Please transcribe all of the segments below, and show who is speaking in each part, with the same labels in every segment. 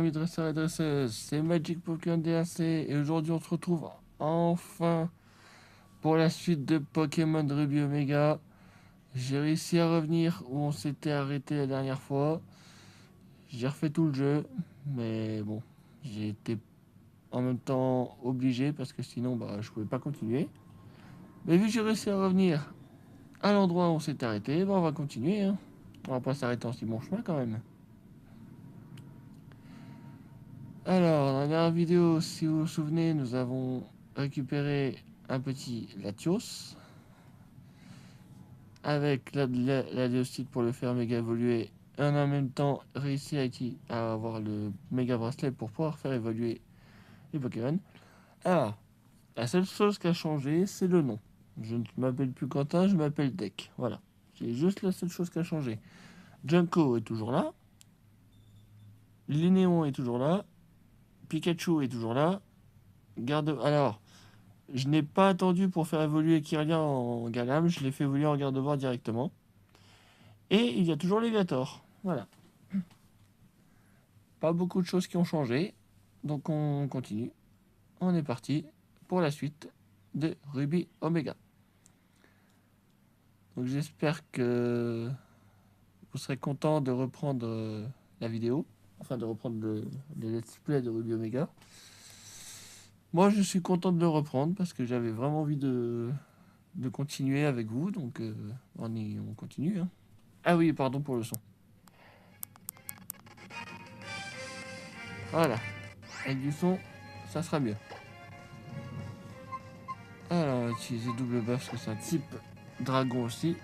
Speaker 1: amis dresseurs et dresseuses, c'est Magic Pokémon DAC et aujourd'hui on se retrouve enfin pour la suite de Pokémon Ruby Omega. J'ai réussi à revenir où on s'était arrêté la dernière fois. J'ai refait tout le jeu, mais bon, j'ai été en même temps obligé parce que sinon je pouvais pas continuer. Mais vu que j'ai réussi à revenir à l'endroit où on s'était arrêté, on va continuer, hein. On va pas s'arrêter en si bon chemin quand même. Alors, dans la dernière vidéo, si vous vous souvenez, nous avons récupéré un petit Latios avec la Léocyte pour le faire méga évoluer et en même temps réussi à avoir le méga bracelet pour pouvoir faire évoluer les Pokémon. Alors, la seule chose qui a changé, c'est le nom. Je ne m'appelle plus Quentin, je m'appelle Deck. Voilà, c'est juste la seule chose qui a changé. Junko est toujours là, Linéon est toujours là, Pikachu est toujours là. Alors, je n'ai pas attendu pour faire évoluer Kirlia en Galam, je l'ai fait évoluer en Gardevoir directement. Et il y a toujours Léviator. Voilà. Pas beaucoup de choses qui ont changé. Donc on continue. On est parti pour la suite de Ruby Omega. Donc j'espère que vous serez content de reprendre la vidéo. Enfin de reprendre le let's play de Ruby Omega. Moi je suis content de le reprendre parce que j'avais vraiment envie de continuer avec vous. Donc on continue, hein. Ah oui, pardon pour le son. Voilà. Avec du son, ça sera mieux. Alors, on va utiliser double buff parce que c'est un type dragon aussi.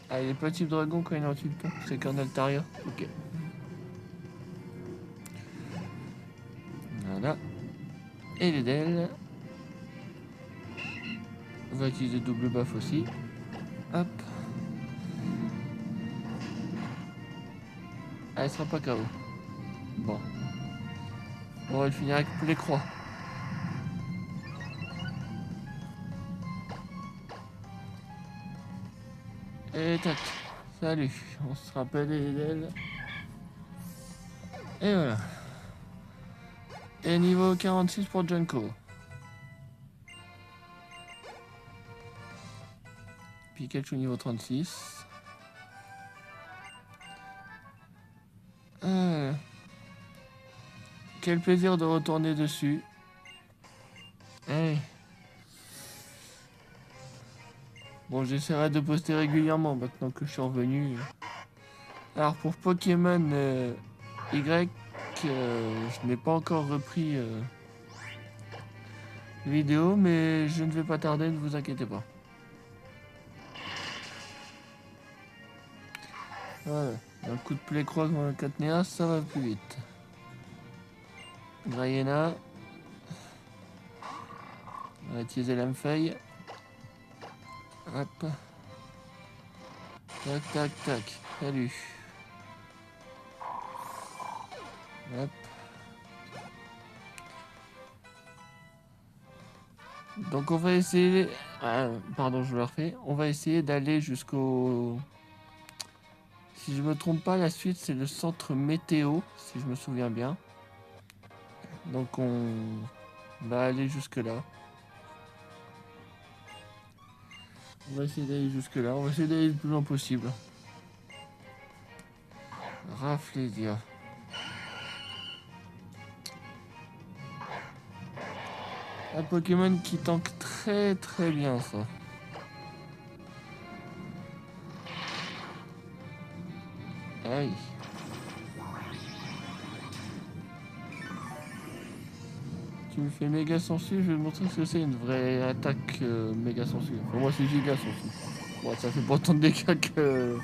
Speaker 1: Ah, il est pas type dragon quand il est en type ton. C'est qu'un Altaria. Ok. Voilà. Et les DL. On va utiliser double buff aussi. Hop. Ah, elle sera pas KO. Bon. On va le finir avec les croix. Et tac. Salut. On se rappelle les DL. Et voilà. Et niveau 46 pour Junko. Pikachu niveau 36. Ah, quel plaisir de retourner dessus. Hey. Bon, j'essaierai de poster régulièrement maintenant que je suis revenu. Alors pour Pokémon Y, je n'ai pas encore repris vidéo, mais je ne vais pas tarder, ne vous inquiétez pas. Voilà, un coup de play croix dans le Catnéas, ça va plus vite. Grayena. On va utiliser l'âme-feuille. Hop. Tac, tac, tac. Salut. Hop. Donc on va essayer... Ah, pardon, je le refais. On va essayer d'aller jusqu'au... Si je me trompe pas, la suite c'est le centre météo, si je me souviens bien. Donc on va aller jusque là. On va essayer d'aller jusque là. On va essayer d'aller le plus loin possible. Rafflesia. Un Pokémon qui tank très très bien ça. Aïe. Tu me fais méga sensu, je vais te montrer ce que c'est une vraie attaque méga sensu. Enfin, moi c'est giga sensu. Bon, ça fait pas autant de dégâts que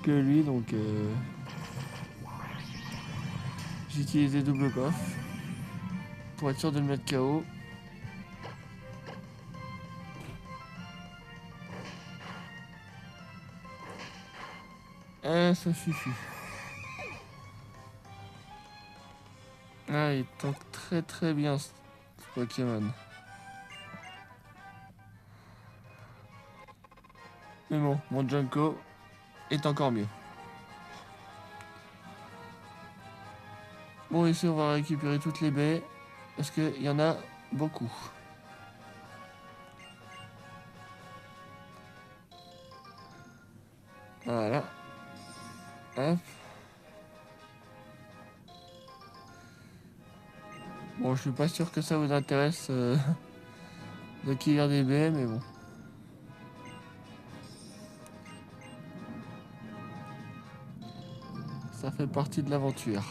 Speaker 1: lui, donc j'ai utilisé double buff pour être sûr de le mettre KO. Ça suffit. Ah, il tank très très bien ce Pokémon. Mais bon, mon Junko est encore mieux. Bon, ici, on va récupérer toutes les baies. Parce qu'il y en a beaucoup. Voilà. Hop. Bon, je suis pas sûr que ça vous intéresse de cueillir des baies, mais bon. Ça fait partie de l'aventure.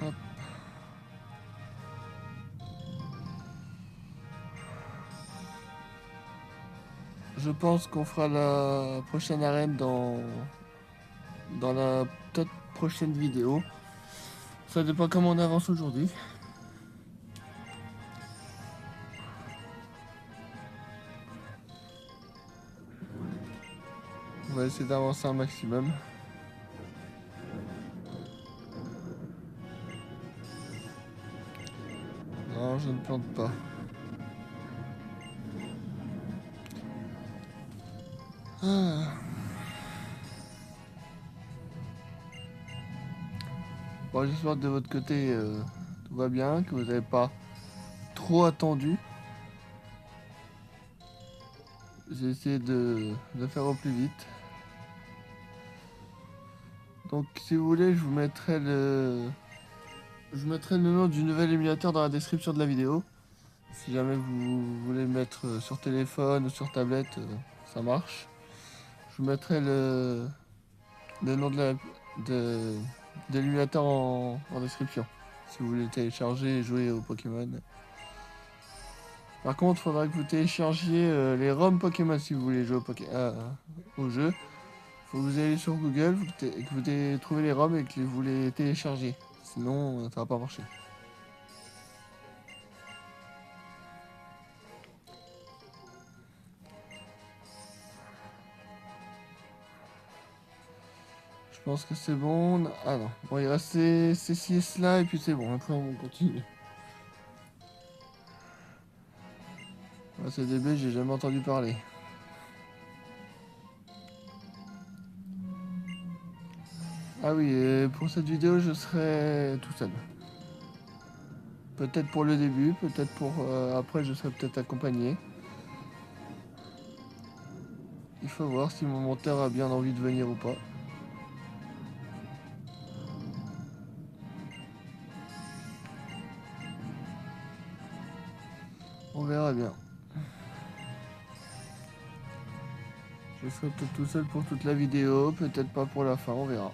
Speaker 1: Hop. Je pense qu'on fera la prochaine arène dans la peut-être prochaine vidéo. Ça dépend comment on avance aujourd'hui. On va essayer d'avancer un maximum. Non, je ne plante pas. Ah. Bon, j'espère que de votre côté, tout va bien, que vous n'avez pas trop attendu. J'ai essayé de faire au plus vite. Donc, si vous voulez, je vous mettrai le nom du nouvel émulateur dans la description de la vidéo. Si jamais vous voulez le mettre sur téléphone ou sur tablette, ça marche. Je vous mettrai le nom de, de l'émulateur en description. Si vous voulez télécharger et jouer au Pokémon. Par contre, il faudra que vous téléchargiez les ROM Pokémon si vous voulez jouer au jeu. Faut que vous allez sur Google, que vous trouvez les ROM et que vous les téléchargez. Sinon, ça va pas marcher. Je pense que c'est bon. Ah non. Bon, il reste ces 6 là et puis c'est bon. Après, on continue. Ah, CDB, j'ai jamais entendu parler. Ah oui, et pour cette vidéo, je serai tout seul. Peut-être pour le début, peut-être pour après, je serai peut-être accompagné. Il faut voir si mon monteur a bien envie de venir ou pas. On verra bien. Je serai peut-être tout seul pour toute la vidéo, peut-être pas pour la fin, on verra.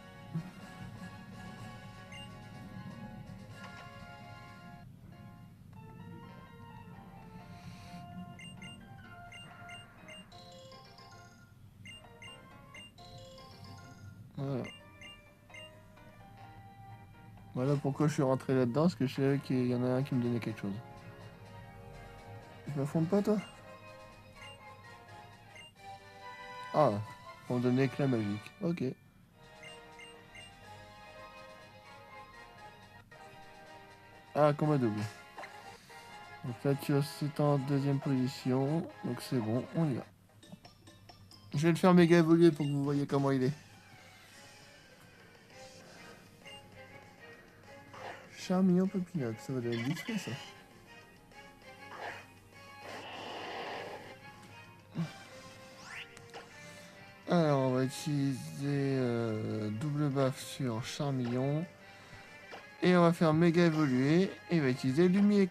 Speaker 1: Voilà. Voilà pourquoi je suis rentré là-dedans, parce que je savais qu'il y en a un qui me donnait quelque chose. Tu m'affrontes pas, toi? Ah, on me donne éclat magique. Ok. Ah, combat double. Donc là, tu es en deuxième position. Donc c'est bon, on y va. Je vais le faire méga évoluer pour que vous voyez comment il est. Charmillon Popinox, ça va donner vite fait ça. Alors, on va utiliser double baffe sur Charmillon. Et on va faire méga évoluer. Et on va utiliser méga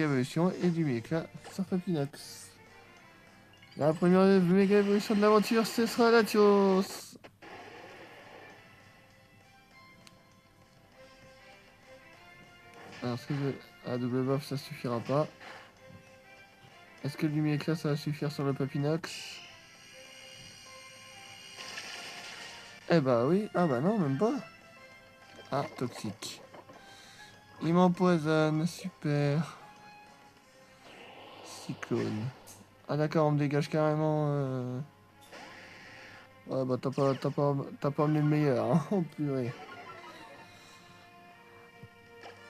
Speaker 1: évolution et Lumiéclat sur Papinox. La première méga évolution de l'aventure, ce sera Latios. Alors, est-ce que à double buff ça suffira pas? Est-ce que le Lumiéclat ça va suffire sur le Papinox? Eh bah oui, ah bah non, même pas. Ah, toxique. Il m'empoisonne, super. Cyclone. Ah d'accord, on me dégage carrément. Ouais bah t'as pas amené le meilleur, hein. Oh purée.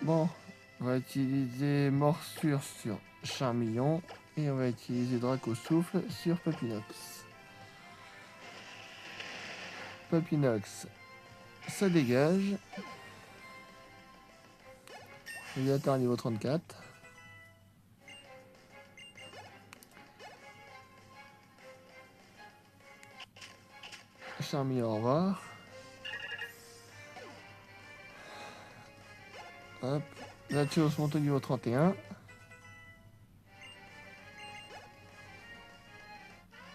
Speaker 1: Bon, on va utiliser Morsure sur Charmillon. Et on va utiliser Draco Souffle sur Papinox. Papinox, ça dégage. Léviator niveau 34. Charmy, au revoir. Hop. Latios monte au niveau 31.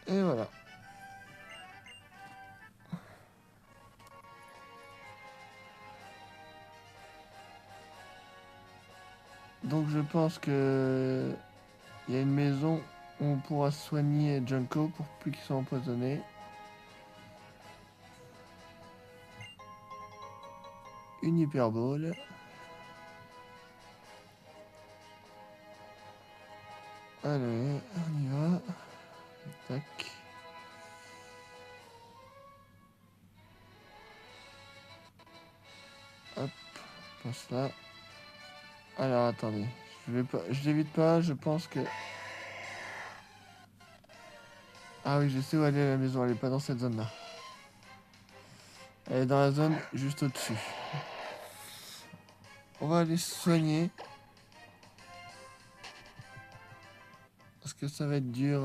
Speaker 1: Et voilà. Donc je pense que il y a une maison où on pourra soigner Junko pour plus qu'il soit empoisonné. Une hyperbole. Allez, on y va. Tac. Hop, passe là. Alors attendez, je l'évite pas, je pense que... Ah oui, je sais où elle est la maison, elle est pas dans cette zone là. Elle est dans la zone juste au-dessus. On va aller se soigner. Parce que ça va être dur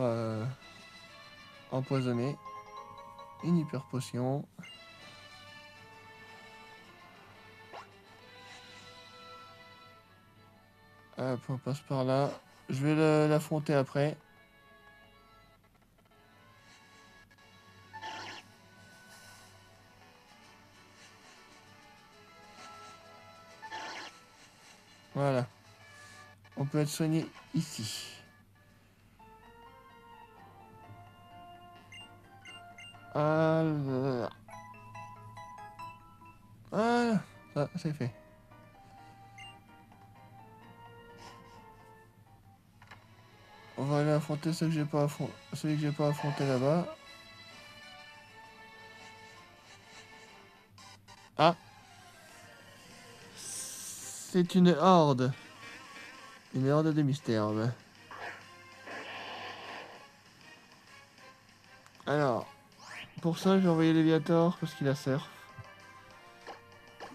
Speaker 1: empoisonner. Une hyper potion. Hop, on passe par là. Je vais l'affronter après. Voilà. On peut être soigné ici. Voilà. Voilà. Ça, c'est fait. On va aller affronter celui que j'ai pas affronté là-bas. Ah, c'est une horde. Une horde de mystères. Alors, pour ça, j'ai envoyé Léviator parce qu'il a surf.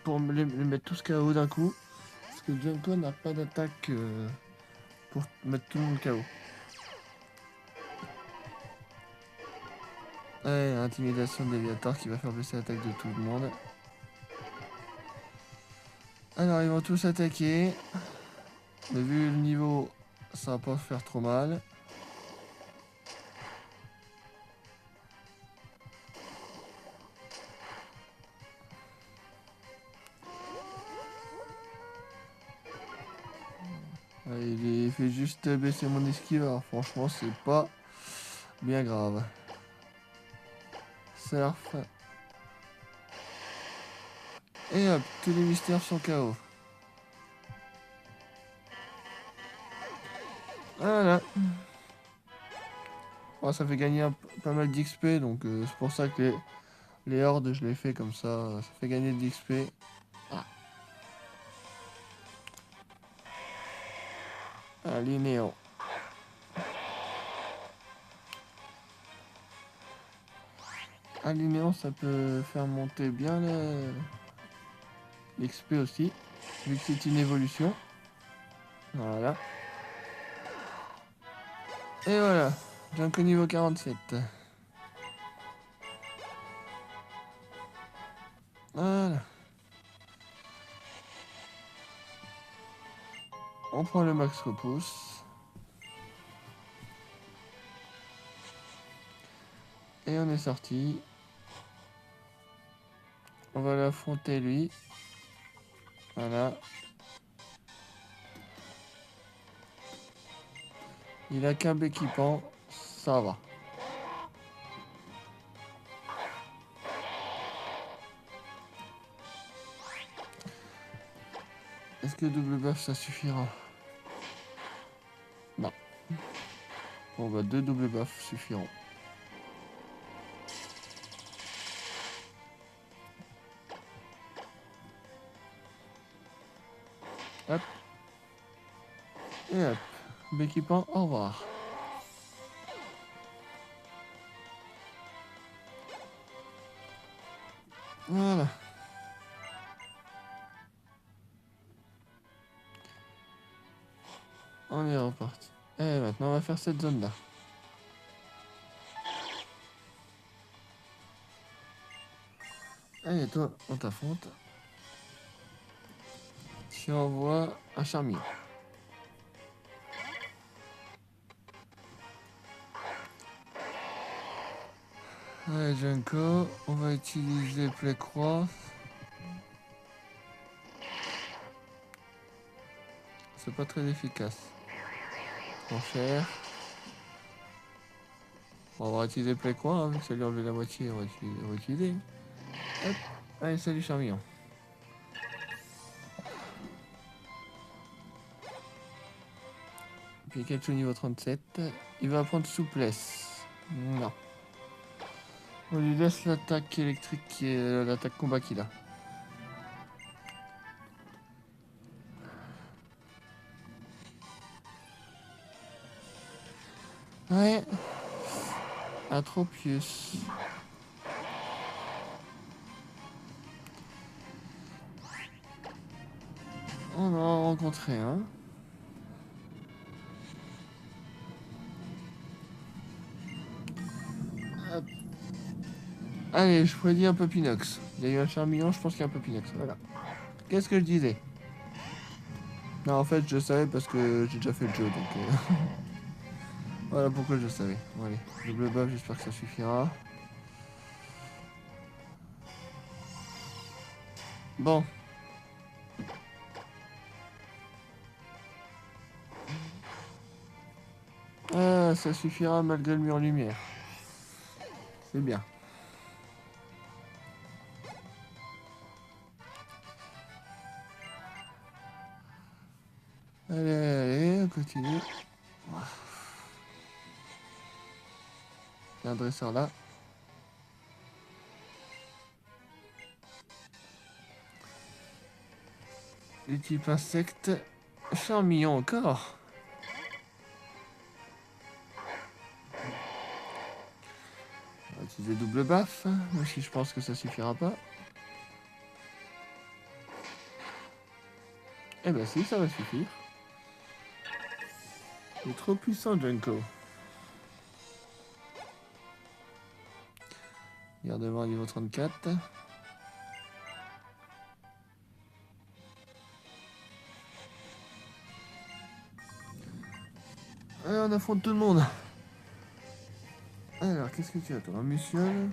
Speaker 1: Pour les mettre tous KO d'un coup. Parce que Junko n'a pas d'attaque pour mettre tout le monde KO. Ouais, intimidation de Léviator qui va faire baisser l'attaque de tout le monde. Alors, ils vont tous attaquer. Mais vu le niveau, ça va pas faire trop mal. Ouais, il fait juste baisser mon esquive. Alors, franchement, c'est pas bien grave. Surf. Et hop, tous les mystères sont KO. Voilà. Bon, ça fait gagner pas mal d'XP, donc c'est pour ça que les hordes, je les fais comme ça. Ça fait gagner de l'XP. Ah. Allez, néant. Allez, néant, ça peut faire monter bien l'XP aussi, vu que c'est une évolution. Voilà. Et voilà, Junko niveau 47. Voilà. On prend le max repousse. Et on est sorti. On va l'affronter lui. Voilà. Il a qu'un équipant, ça va. Est-ce que double buff ça suffira? Non. Bon bah 2 double buffs suffiront. Hop. Et hop. Béquipant, au revoir. Voilà. On est reparti. Et maintenant, on va faire cette zone-là. Allez, toi, on t'affronte. Tu envoies un charmillon. Allez, Junko, on va utiliser Playcroix. C'est pas très efficace. Trop cher. On va utiliser Playcroix, hein, vu que ça lui enlève la moitié, on va utiliser. Hop. Allez, salut Charmillon. Pikachu niveau 37. Il va prendre souplesse. Non. On lui laisse l'attaque électrique qui est l'attaque combat qu'il a. Ouais. Atropius. On en a rencontré un. Hop. Allez, je prédis un Pupinox. Il y a eu un Charmillon, je pense qu'il y a un Pupinox. Voilà. Qu'est-ce que je disais? Non, en fait, je savais parce que j'ai déjà fait le jeu, donc... voilà pourquoi je savais. Bon, allez, double buff, j'espère que ça suffira. Bon. Ah, ça suffira malgré le mur lumière. C'est bien. Allez, allez, on continue. Il y a un dresseur là. Les types insectes. Charmillon encore. On va utiliser double baffe, même si je pense que ça suffira pas. Eh ben si, ça va suffire. Il est trop puissant, Junko. Garde-moi niveau 34. Allez, on affronte tout le monde. Alors, qu'est-ce que tu as, toi? Un Muciole.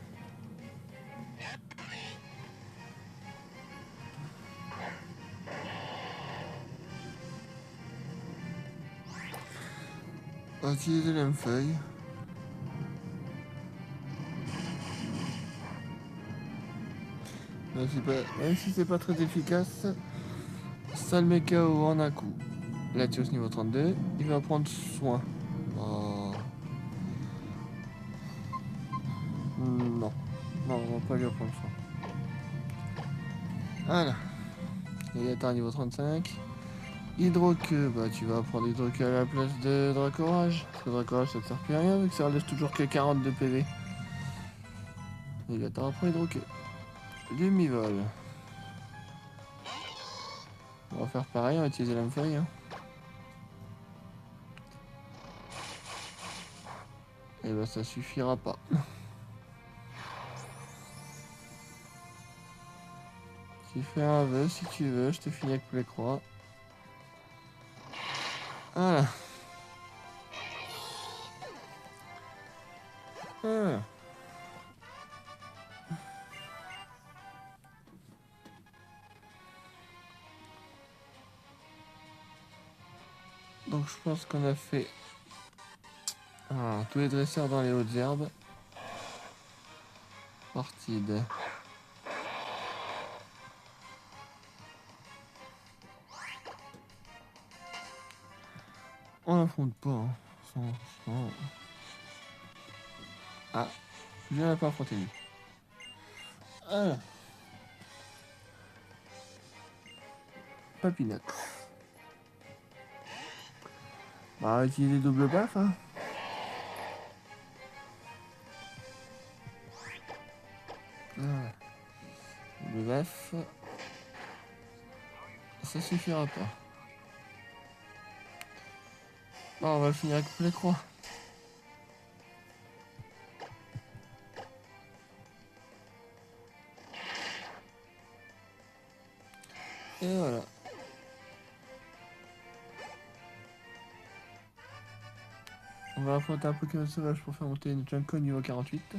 Speaker 1: On va utiliser la même feuille. Même si c'est pas très efficace, Salmekao en un coup. Latios niveau 32, il va prendre soin. Oh. Non, non, on va pas lui prendre soin. Voilà. Il est à niveau 35. Hydroqueue, bah tu vas prendre Hydroqueue à la place de Dracorage. Parce que Dracorage ça te sert plus à rien vu que ça relève toujours que 40 de PV. Il va t'en prendre Hydroqueue. Demi-vol. On va faire pareil, on va utiliser la même feuille. Hein. Et bah ça suffira pas. Tu fais un vœu si tu veux, je te finis avec les croix. Voilà. Voilà. Donc je pense qu'on a fait tous les dresseurs dans les hautes herbes. Partie de... On n'affronte pas. Hein. Sans... Ah, je n'ai pas affronté lui. Ah. Papinox. On va utiliser double baffe. Hein. Ah. Bref, ça suffira pas. Bon, on va le finir avec les croix. Et voilà. On va affronter un Pokémon sauvage pour faire monter une Junko niveau 48.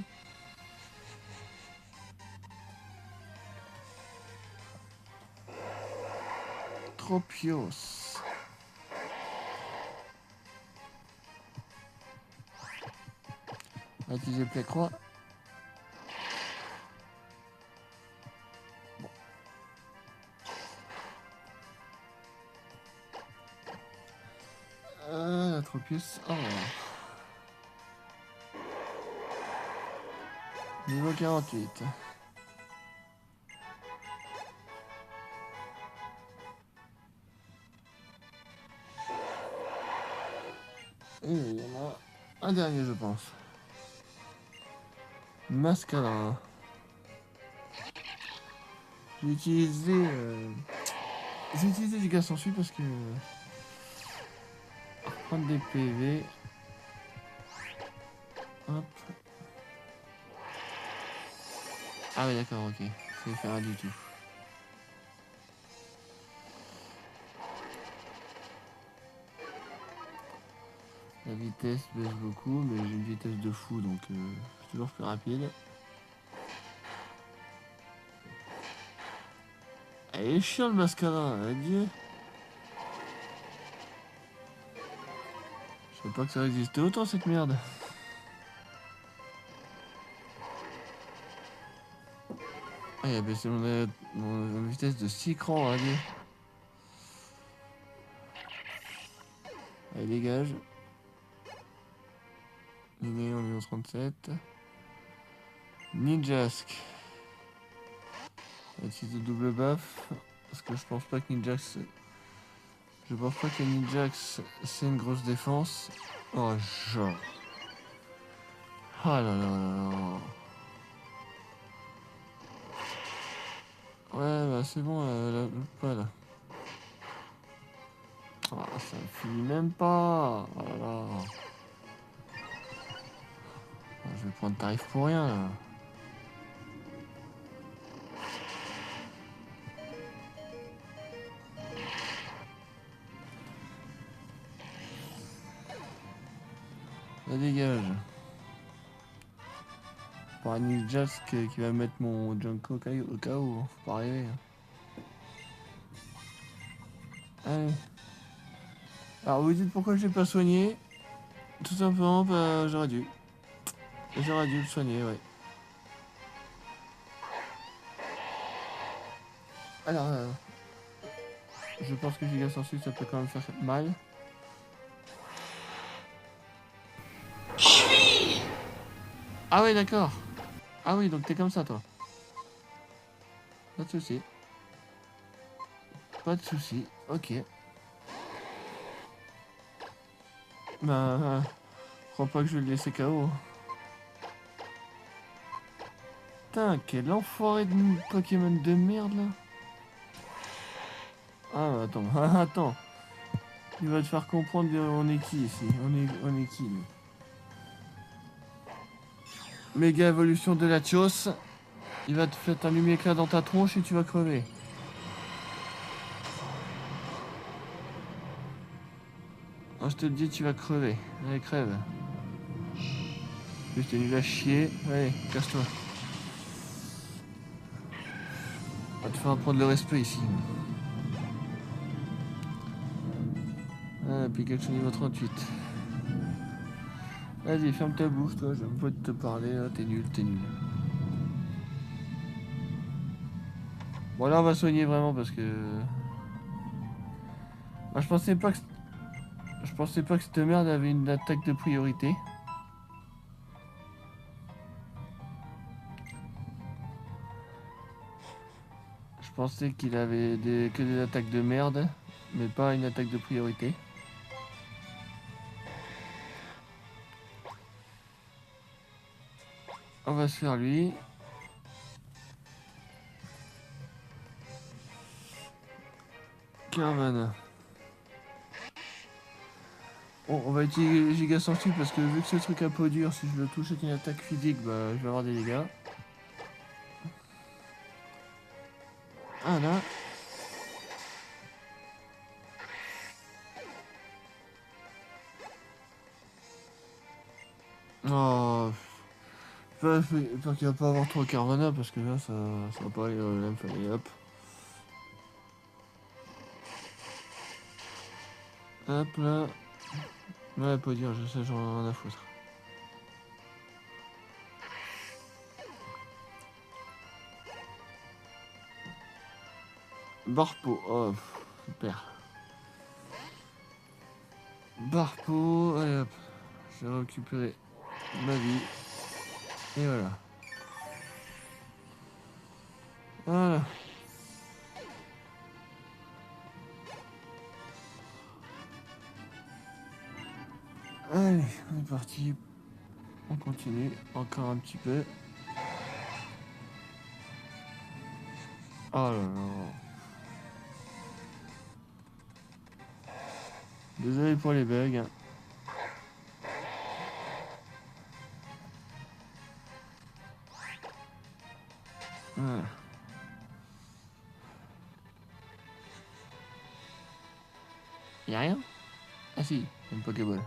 Speaker 1: Tropios. On va utiliser Play Croix. Bon. La Tropios. Oh. Niveau 48. Et il y en a un dernier, je pense. Mascara. J'ai utilisé Giga Sensu parce que prendre des PV. Hop. Ah oui d'accord, ok. Ça ne fait rien du tout. La vitesse baisse beaucoup, mais j'ai une vitesse de fou, donc je suis toujours plus rapide. Elle est chiant le mascara, adieu. Je savais pas que ça existait autant cette merde. Ah, il a baissé mon vitesse de 6 crans, adieu. Allez, dégage. Liné en niveau 37. Ninjask. On va utiliser double buff. Parce que je pense pas que Ninjask. Je pense pas que Ninjask c'est une grosse défense. Oh, genre. Oh là là là là. Ouais, bah c'est bon, pas là. Oh, ça ne finit même pas. Oh là là. Oh, je vais prendre tarif pour rien là. Ça dégage. Pour un Ninjask qui va mettre mon Junko au KO. Faut pas rêver. Allez. Alors vous dites pourquoi je l'ai pas soigné? Tout simplement, bah, j'aurais dû. J'aurais dû le soigner, ouais. Alors, je pense que Giga Sensu, ça peut quand même faire mal. Ah ouais, d'accord. Ah oui, donc t'es comme ça, toi. Pas de soucis. Pas de soucis. Ok. Bah, je crois pas que je vais le laisser KO. Putain, quel enfoiré de Pokémon de merde, là. Ah, attends, attends. Il va te faire comprendre on est qui ici. On est qui, nous. Méga évolution de la Latios. Il va te faire un lumière dans ta tronche et tu vas crever. Ah, je te le dis, tu vas crever. Allez, crève. Juste t'es nul à chier. Allez, casse-toi. On va te faire apprendre le respect ici. Ah, Pikachu niveau 38. Vas-y, ferme ta bouche, toi. J'aime pas de te parler. Là. T'es nul, t'es nul. Bon, là, on va soigner vraiment parce que. Bah, je pensais pas que cette merde avait une attaque de priorité. Je pensais qu'il avait que des attaques de merde, mais pas une attaque de priorité. On va se faire lui. Carvana. Bon, on va utiliser Giga Sortie parce que vu que ce truc un peu dur, si je le touche avec une attaque physique, bah je vais avoir des dégâts. Ah là. Oh. J'espère qu'il va pas avoir trop Carvana parce que là ça va pas aller là, il fallait hop. Hop là. Ouais, pas dire, je sais, j'en ai rien à foutre. Barpo, oh, super. Barpo, allez hop. Je vais récupérer ma vie. Et voilà. Voilà. Allez, on est parti. On continue. Encore un petit peu. Oh là là. Désolé pour les bugs. Voilà. Y'a rien? Ah si, une Pokéball.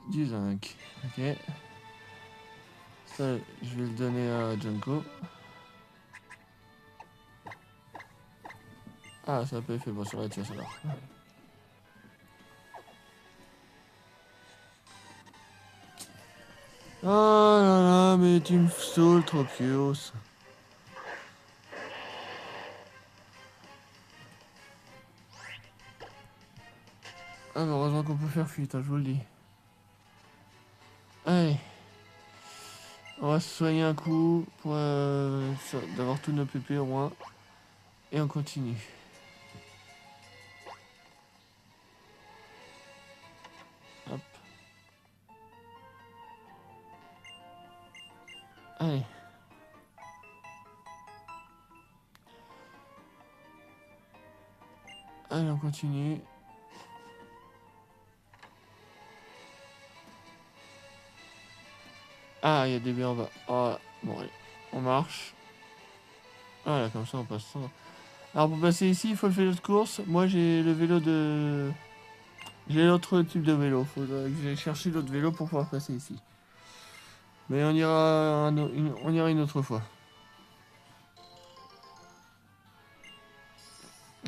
Speaker 1: Du zinc. Ok. Ça, je vais le donner à Junko. Ah, ça a pas effet bon sur la tire alors. Oh là là, mais tu me saoules, Tropios. Ah, mais heureusement qu'on peut faire fuite, hein, je vous le dis. Allez. On va se soigner un coup pour d'avoir tous nos PP au moins. Et on continue. Hop. Allez. Allez, on continue. Ah, il y a des baies en bas. Oh, bon, allez. On marche. Voilà, comme ça on passe sans. Alors pour passer ici, il faut le vélo de course. Moi j'ai le vélo de... J'ai l'autre type de vélo. Faudrait que j'aille chercher l'autre vélo pour pouvoir passer ici. Mais on ira, on ira une autre fois.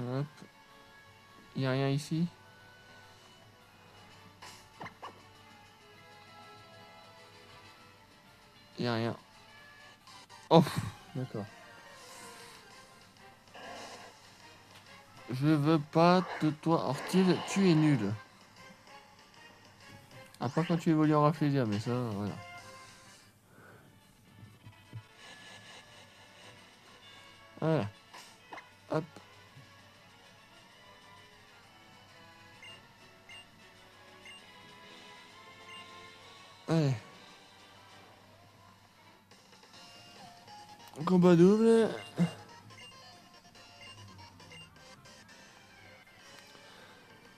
Speaker 1: Hop. Il n'y a rien ici. Il n'y a rien. Oh, d'accord. Je veux pas de toi. Ortil, tu es nul. À part quand tu évolues en Rafflesia, mais ça, voilà. Voilà. Hop. Allez. Combat double.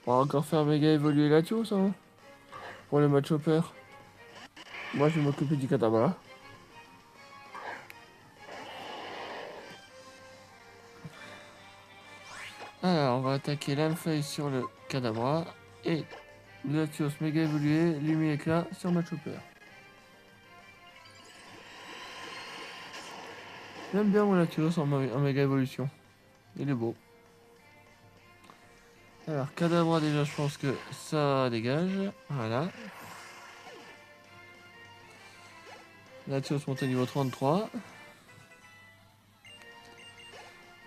Speaker 1: On va encore faire méga évoluer Latios, hein. Pour le match hopper. Moi, je vais m'occuper du Kadabra. Alors, on va attaquer l'Alfeuille sur le Kadabra. Et Latios méga évolué, Lumi éclat sur match hopper. J'aime bien mon Latios en méga évolution. Il est beau. Alors, Kadabra, déjà, je pense que ça dégage. Voilà. Latios monte au niveau 33.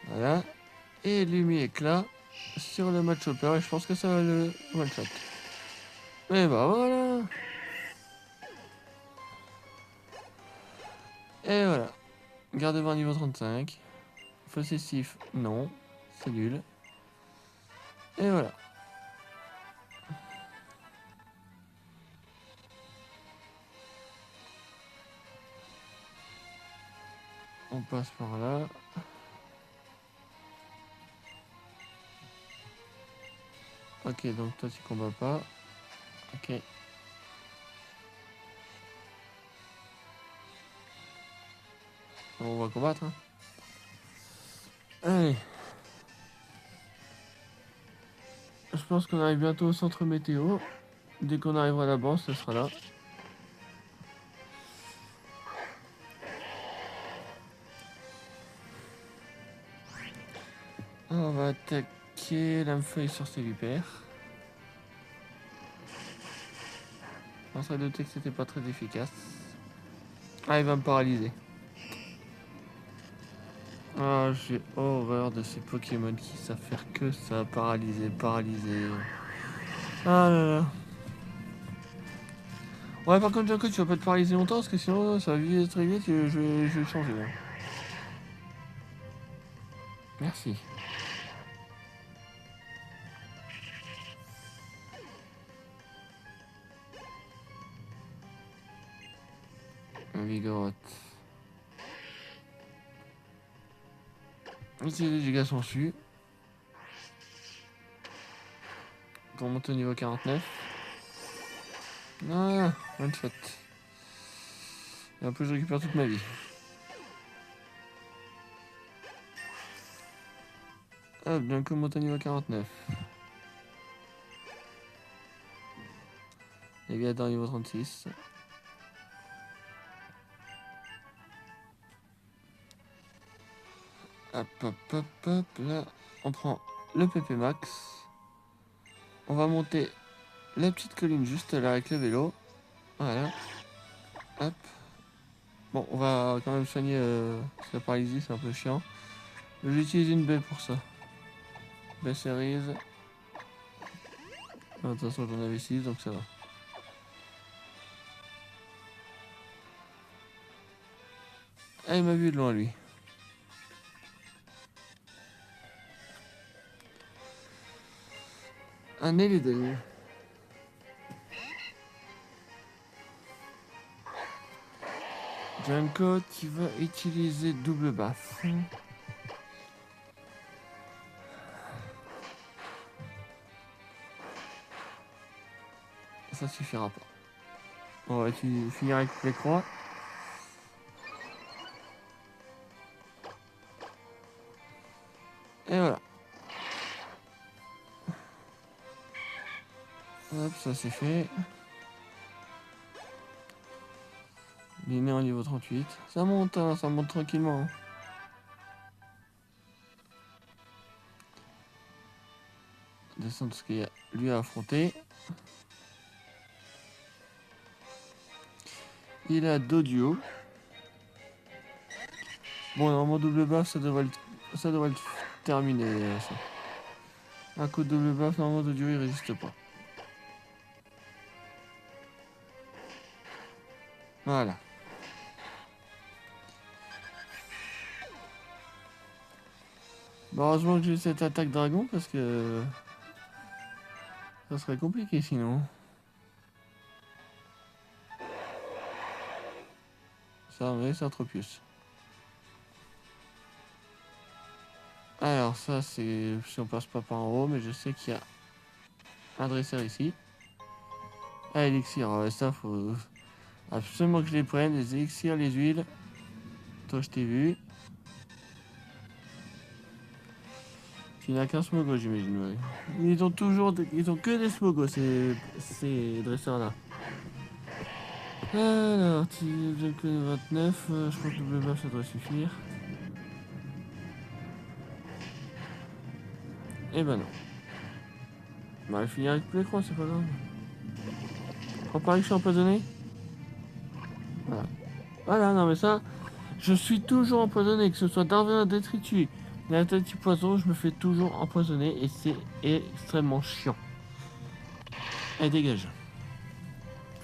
Speaker 1: Voilà. Et Lumi éclat sur le match hopper. Et je pense que ça va le one shot. Et bah voilà. Et voilà. Garde-voir niveau 35. Possessif, non. C'est nul. Et voilà. On passe par là. Ok, donc toi tu combats pas. Ok. On va combattre. Hein. Allez. Je pense qu'on arrive bientôt au centre météo. Dès qu'on arrivera là-bas, ce sera là. On va attaquer lame-feuille sur ses vipères. On serait douté que c'était pas très efficace. Ah, il va me paralyser. Ah, j'ai horreur de ces Pokémon qui savent faire que ça. Paralyser, paralyser. Ah là là. Ouais, par contre, Junko, tu vas pas te paralyser longtemps parce que sinon ça va vite très vite et je vais changer. Hein. Merci. Vigorotte. Ici, les dégâts sont su. Pour monter au niveau 49. Ah, one shot. Et en plus, je récupère toute ma vie. Hop, d'un coup, monte au niveau 49. Et bien, au niveau 36. Hop, hop, hop, hop. Là, on prend le PP Max. On va monter la petite colline juste là avec le vélo. Voilà. Hop. Bon, on va quand même soigner la paralysie, c'est un peu chiant. J'utilise une baie pour ça. Baie cerise. De toute façon, j'en avais 6, donc ça va. Ah, il m'a vu de loin, lui. Un Élidel. Junko qui va utiliser double baffe. Ça suffira pas. On va finir avec les croix. Et voilà. Hop, ça c'est fait. Il est né au niveau 38. Ça monte, hein, ça monte tranquillement. Hein. Descendre ce qu'il y a lui à affronter. Il a Doduo. Bon, normalement double baffe, ça devrait le terminer. Ça. Un coup de double baffe, normalement Doduo il résiste pas. Voilà. Bon, heureusement que j'ai cette attaque dragon parce que ça serait compliqué sinon. Ça, mais c'est un Tropius. Alors ça c'est si on passe pas par en haut, mais je sais qu'il y a un dresseur ici. Ah, élixir, ouais, ça faut absolument que je les prenne, les élixirs, les huiles. Toi je t'ai vu. Tu n'as qu'un smogo j'imagine, ouais. Ils ont que des smogos ces dresseurs là. Alors, j'ai que 29, je pense que le bleu ça doit suffire. Eh ben non. On va finir avec tous les croix, c'est pas grave. On parie que je suis empoisonné. Voilà. Voilà, non mais ça, je suis toujours empoisonné, que ce soit Darwin détritus, la tête du poison, je me fais toujours empoisonner et c'est extrêmement chiant. Allez, dégage.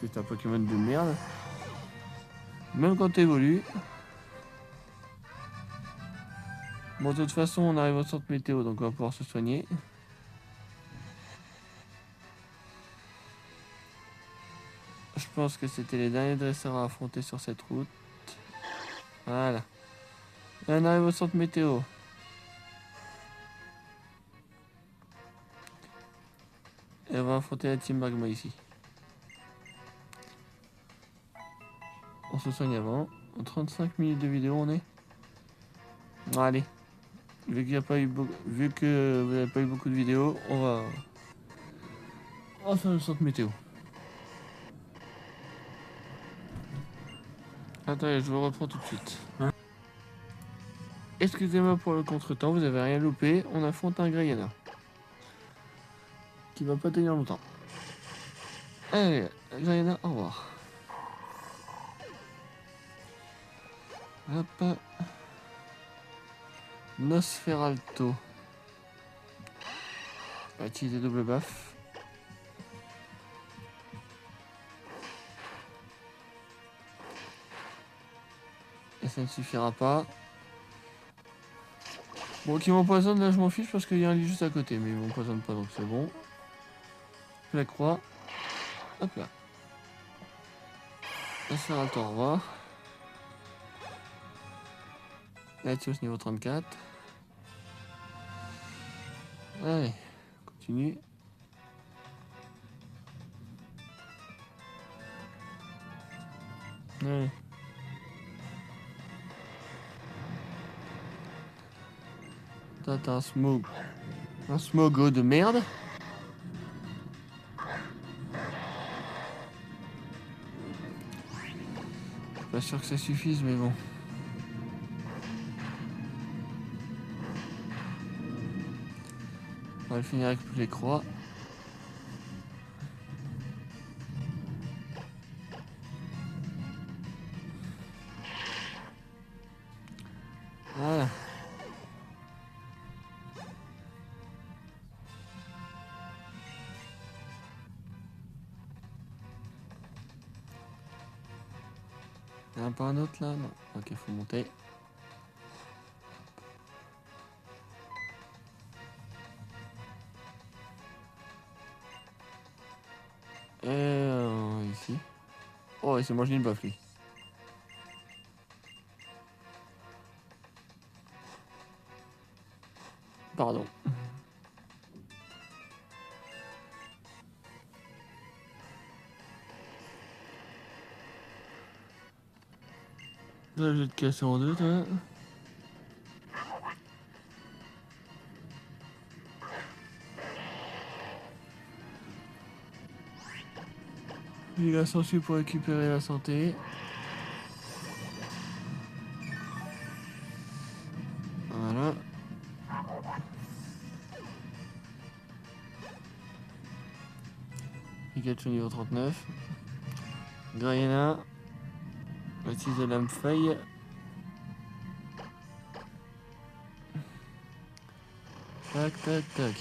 Speaker 1: C'est un Pokémon de merde. Même quand t'évolues. Bon, de toute façon, on arrive au centre météo, donc on va pouvoir se soigner. Je pense que c'était les derniers dresseurs à affronter sur cette route. Voilà. Et on arrive au centre météo. Et on va affronter la team Magma ici. On se soigne avant. En 35 minutes de vidéo, on est. Allez. Vu qu'il y a pas eu vu que vous n'avez pas eu beaucoup de vidéos, on va faire une sorte météo. Attendez, je vous reprends tout de suite. Excusez-moi pour le contretemps, vous avez rien loupé. On affronte un Grayana. Qui va pas tenir longtemps. Allez, Grayana, au revoir. Hop. Nosferalto. On va utiliser double baffe. Et ça ne suffira pas. Bon, qui m'empoisonne, là je m'en fiche parce qu'il y a un lit juste à côté. Mais il m'empoisonne pas, donc c'est bon. Je la croix. Hop là. Nosferalto, au revoir. Latios niveau 34. Allez, continue. Allez. T'as un smog. Un smogo de merde. Je suis pas sûr que ça suffise, mais bon. On va le finir avec les croix. Voilà. Il y en a pas un autre là? Non. Ok, faut monter. Ici. Oh, il s'est mangé une baffe lui. Pardon. Là, je vais te casser en deux, toi. Il a sensu pour récupérer la santé. Voilà. Pikachu niveau 39. Grayena. On va utiliser lame feuille. Tac, tac, tac.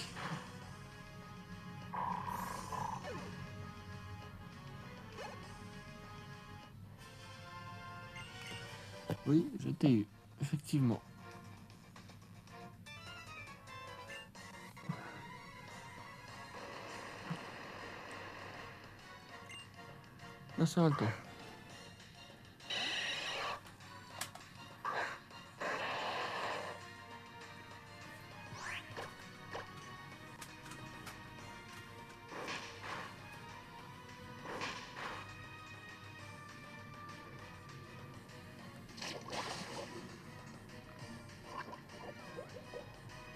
Speaker 1: Oui, je t'ai eu. Effectivement. Là, ça va le temps.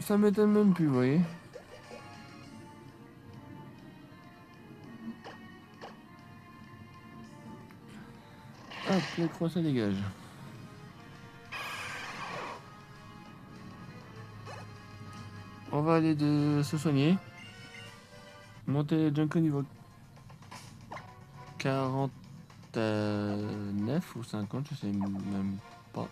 Speaker 1: Ça m'étonne même plus, vous voyez. Hop, les croix, ça dégage. On va aller se soigner. Monter Junko niveau 49 ou 50, je sais même pas.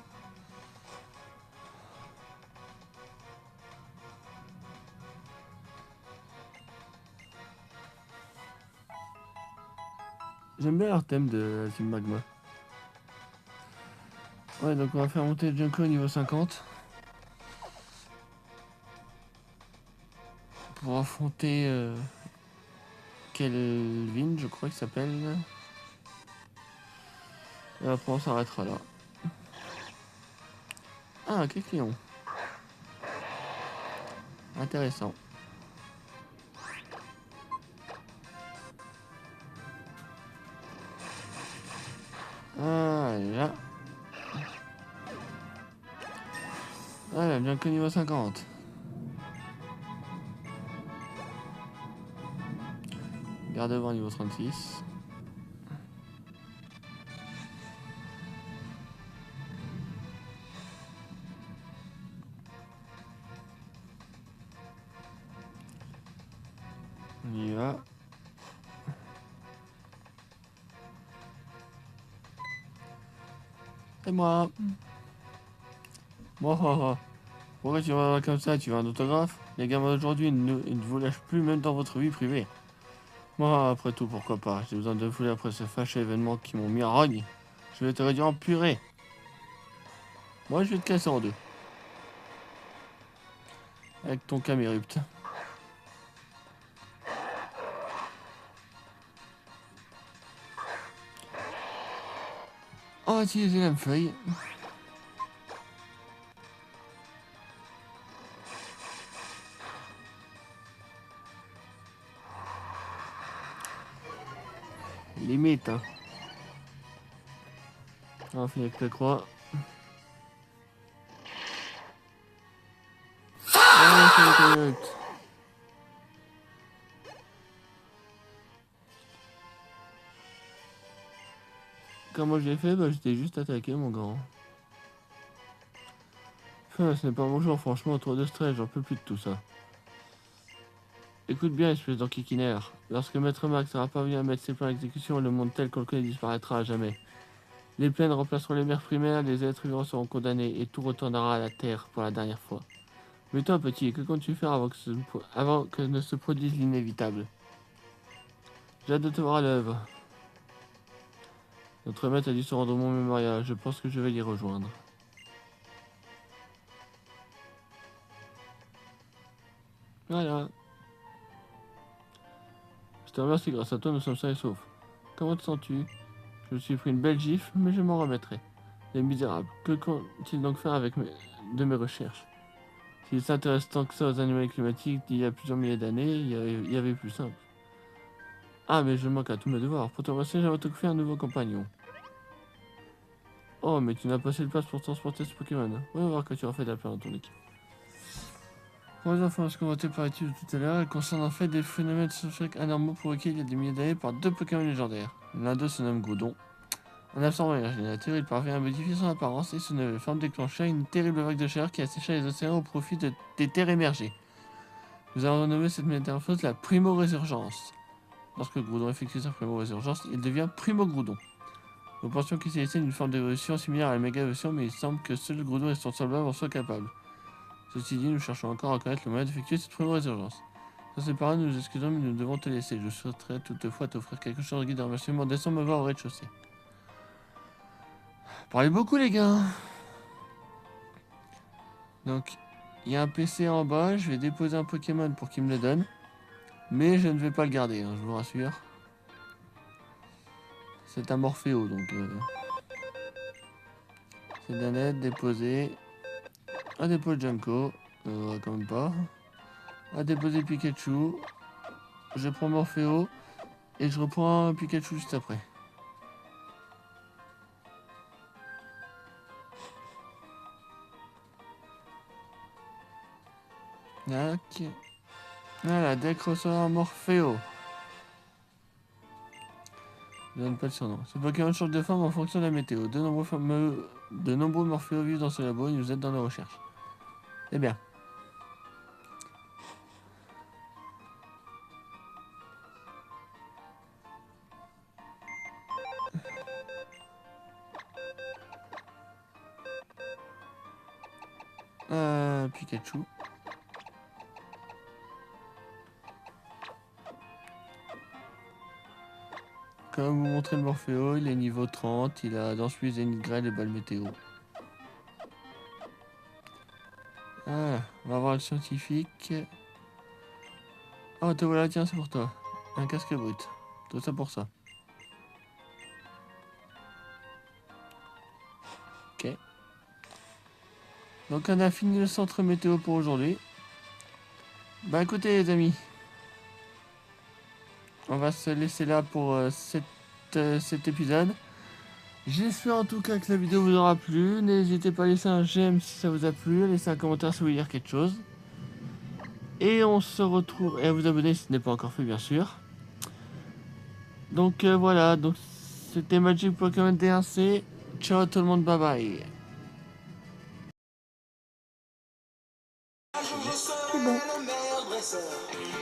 Speaker 1: J'aime bien leur thème de la team Magma. Ouais, donc on va faire monter Junko niveau 50. Pour affronter Kelvin, je crois qu'il s'appelle. Et après on s'arrêtera là. Ah, Keklion. Intéressant. Voilà. Voilà, bien que niveau 50. Garde devant niveau 36. On y va. Et moi. Bon, oh, oh. Pourquoi tu vas comme ça? Tu veux un autographe? Les gamins d'aujourd'hui ne vous lâchent plus même dans votre vie privée. Moi, après tout, pourquoi pas? J'ai besoin de fouler après ce fâcheux événement qui m'ont mis en rogne. Je vais te réduire en purée. Moi, je vais te casser en deux. Avec ton camérupte. On va utiliser la feuille. Limite, hein. On va finir avec la croix. Allez, c'est le camérupte. Comment je l'ai fait? Bah, j'étais juste attaqué, mon grand. Ce n'est pas mon jour, franchement, trop de stress, j'en peux plus de tout ça. Écoute bien, espèce d'enquiquineur. Lorsque Maître Max sera parvenu à mettre ses plans en exécution, le monde tel qu'on le connaît disparaîtra à jamais. Les plaines remplaceront les mers primaires, les êtres vivants seront condamnés et tout retournera à la terre pour la dernière fois. Mais toi, petit, que comptes-tu faire avant que ne se produise l'inévitable? J'ai hâte de te voir à l'œuvre. Notre maître a dû se rendre au Mont Mémorial, je pense que je vais l'y rejoindre. Voilà. Je te remercie, grâce à toi, nous sommes sains et saufs. Comment te sens-tu? Je me suis pris une belle gifle, mais je m'en remettrai. Les misérables, que comptent-ils donc faire de mes recherches? S'ils s'intéressent tant que ça aux animaux climatiques d'il y a plusieurs milliers d'années, il y avait plus simple. Ah, mais je manque à tous mes devoirs. Pour te remercier, j'aimerais te confier un nouveau compagnon. Oh, mais tu n'as pas assez de place pour transporter ce Pokémon. On va voir que tu as fait de la place dans ton équipe. Pour les informations convoitées par l'étude tout à l'heure, elles concernent en fait des phénomènes scientifiques anormaux provoqués il y a des milliers d'années par deux Pokémon légendaires. L'un d'eux se nomme Groudon. En absorbant l'énergie de la nature, il parvient à modifier son apparence et se nouvelle forme déclencha une terrible vague de chaleur qui assécha les océans au profit des terres émergées. Nous avons nommé cette métamorphose la primo-résurgence. Lorsque Groudon effectue sa primo-résurgence, il devient Primo-Groudon. Nous pensions qu'il s'agissait d'une forme d'évolution similaire à la méga-évolution, mais il semble que seul Groudon et son semblable en soient capables. Ceci dit, nous cherchons encore à connaître le moyen d'effectuer cette primo-résurgence. Sur ces paroles, nous nous excusons, mais nous devons te laisser. Je souhaiterais toutefois t'offrir quelque chose en guide de remerciement. Descends me voir au rez-de-chaussée. Parlez beaucoup, les gars. Donc, il y a un PC en bas. Je vais déposer un Pokémon pour qu'il me le donne. Mais je ne vais pas le garder, hein, je vous rassure. C'est un Morphéo, donc... c'est Danette, déposer. Un dépôt de Junko. Quand même pas. À déposer Pikachu. Je prends Morphéo. Et je reprends un Pikachu juste après. Tac. Voilà, deck reçoit un Morphéo. Je donne pas de surnom. Ce Pokémon change de forme en fonction de la météo. De nombreux Morphéos vivent dans ce labo et nous aident dans nos recherches. C'est bien. Pikachu. Comme vous montrez le Morphéo, il est niveau 30, il a Danse-Pluie, Zénith Grêle et Balle Météo. Ah, on va voir le scientifique. Oh, te voilà, tiens, c'est pour toi. Un casque brut. Tout ça pour ça. Ok. Donc on a fini le centre météo pour aujourd'hui. Bah écoutez les amis, on va se laisser là pour cet épisode. J'espère en tout cas que la vidéo vous aura plu. N'hésitez pas à laisser un j'aime si ça vous a plu, à laisser un commentaire si vous voulez dire quelque chose. Et on se retrouve, et à vous abonner si ce n'est pas encore fait bien sûr. Donc voilà, donc c'était Magic Pokémon DRC. Ciao tout le monde, bye bye.
Speaker 2: C'est bon.